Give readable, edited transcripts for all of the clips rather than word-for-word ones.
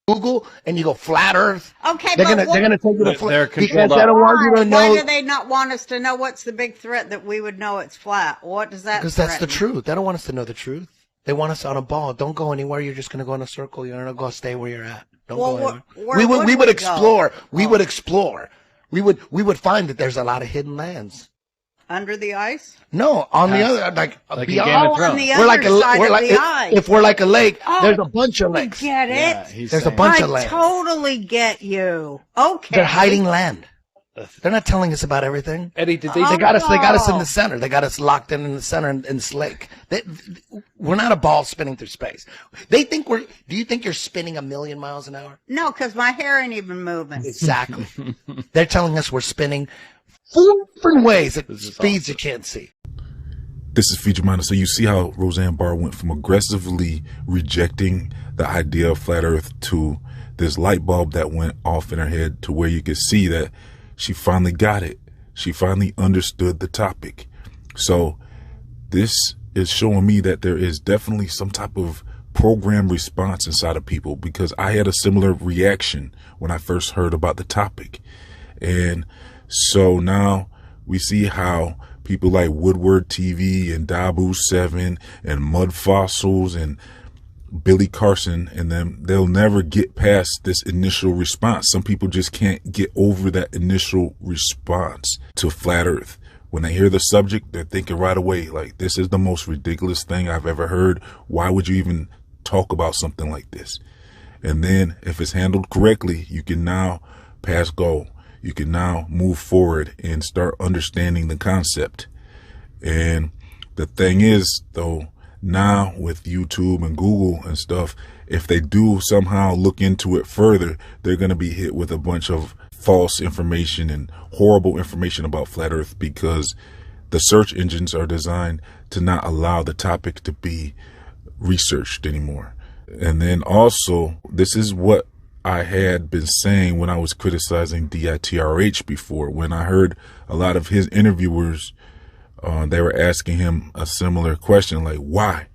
Google and you go flat Earth, Okay, they're gonna take you to flat because they don't want you to know. Why do they not want us to know what's the big threat that we would know it's flat? What does that? Because that's the truth. They don't want us to know the truth. They want us on a ball. Don't go anywhere. You're just gonna go in a circle. You're gonna go stay where you're at. Don't go anywhere. We would explore. We would explore. We would find that there's a lot of hidden lands. Under the ice? No, on the other, like beyond. On the other side of the ice. If we're like a lake, there's a bunch of lakes. Get it? Yeah, there's a bunch of land. I totally get you. Okay. They're hiding land. They're not telling us about everything. Eddie, did they got us? They got us in the center. They got us locked in the center in this lake. We're not a ball spinning through space. They think we're. Do you think you're spinning 1,000,000 miles an hour? No, because my hair ain't even moving. Exactly. They're telling us we're spinning 4 different ways at speeds you can't see. This is Feature Minor. So you see how Roseanne Barr went from aggressively rejecting the idea of flat Earth to this light bulb that went off in her head to where you could see that she finally got it. She finally understood the topic. So this is showing me that there is definitely some type of program response inside of people, because I had a similar reaction when I first heard about the topic. And so now we see how people like Woodward TV and Dabu 7 and Mud Fossils and Billy Carson and them, they'll never get past this initial response. Some people just can't get over that initial response to flat Earth. When they hear the subject, they're thinking right away, like, this is the most ridiculous thing I've ever heard. Why would you even talk about something like this? And then if it's handled correctly, you can now pass go. You can now move forward and start understanding the concept. And the thing is, though, now with YouTube and Google and stuff, if they do somehow look into it further, they're going to be hit with a bunch of false information and horrible information about flat Earth, because the search engines are designed to not allow the topic to be researched anymore. And then also, this is what I had been saying when I was criticizing DITRH before. When I heard a lot of his interviewers, they were asking him a similar question, like, why?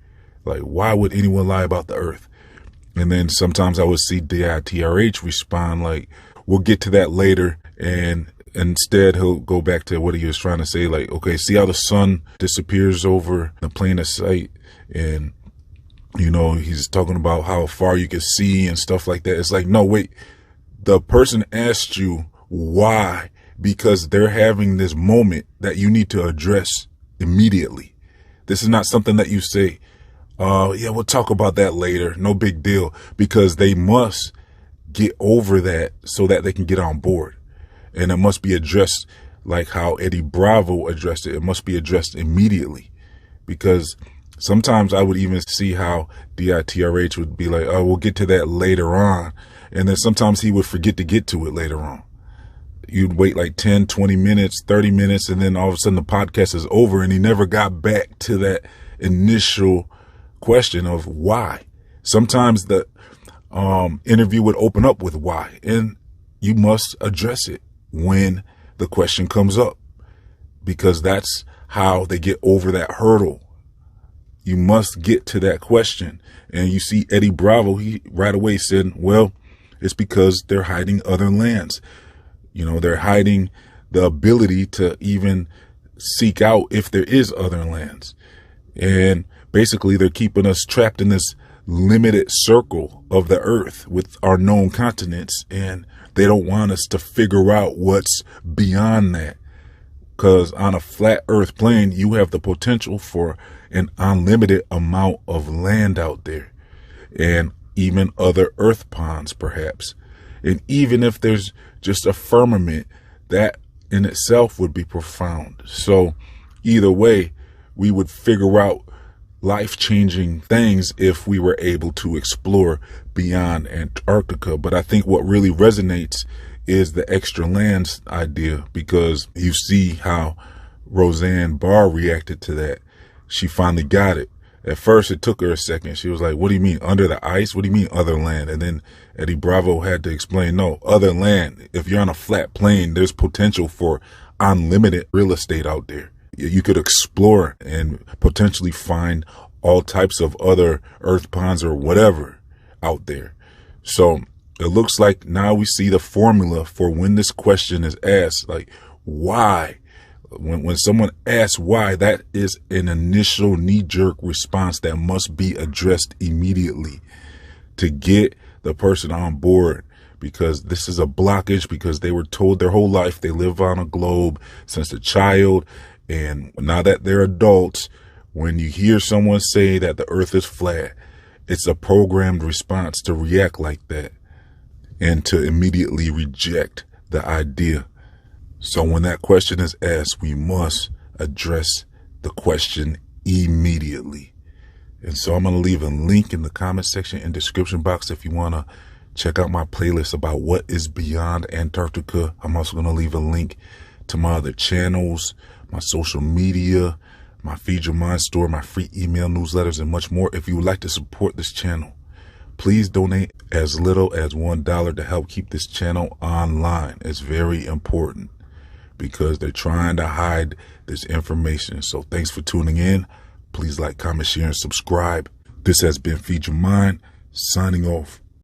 Like, why would anyone lie about the Earth? And then sometimes I would see DITRH respond like, we'll get to that later. And instead, he'll go back to what he was trying to say, like, okay, see how the sun disappears over the plane of sight? And you know, he's talking about how far you can see and stuff like that. It's like, no, wait, the person asked you why, because they're having this moment that you need to address immediately. This is not something that you say, yeah, we'll talk about that later. No big deal, because they must get over that so that they can get on board. And it must be addressed like how Eddie Bravo addressed it. It must be addressed immediately, because sometimes I would even see how DITRH would be like, oh, we'll get to that later on. And then sometimes he would forget to get to it later on. You'd wait like 10, 20 minutes, 30 minutes, and then all of a sudden the podcast is over and he never got back to that initial question of why. Sometimes the interview would open up with why, and you must address it when the question comes up, because that's how they get over that hurdle. You must get to that question. And you see Eddie Bravo, he right away said, well, it's because they're hiding other lands. You know, they're hiding the ability to even seek out if there is other lands. And basically they're keeping us trapped in this limited circle of the Earth with our known continents. And they don't want us to figure out what's beyond that. Because on a flat Earth plane, you have the potential for an unlimited amount of land out there, and even other earth ponds, perhaps. And even if there's just a firmament, that in itself would be profound. So either way, we would figure out life-changing things if we were able to explore beyond Antarctica. But I think what really resonates is the extra lands idea, because you see how Roseanne Barr reacted to that. She finally got it. At first, it took her a second. She was like, what do you mean, under the ice? What do you mean, other land? And then Eddie Bravo had to explain, no, other land. If you're on a flat plane, there's potential for unlimited real estate out there. You could explore and potentially find all types of other earth ponds or whatever out there. So it looks like now we see the formula for when this question is asked, like why. When someone asks why, that is an initial knee-jerk response that must be addressed immediately to get the person on board, because this is a blockage, because they were told their whole life they live on a globe since a child, and now that they're adults, when you hear someone say that the earth is flat, it's a programmed response to react like that and to immediately reject the idea. So when that question is asked, we must address the question immediately. And so I'm going to leave a link in the comment section and description box if you want to check out my playlist about what is beyond Antarctica. I'm also going to leave a link to my other channels, my social media, my Feed Your Mind store, my free email newsletters, and much more. If you would like to support this channel, please donate as little as $1 to help keep this channel online. It's very important, because they're trying to hide this information. So thanks for tuning in. Please like, comment, share, and subscribe. This has been Feed Your Mind, signing off.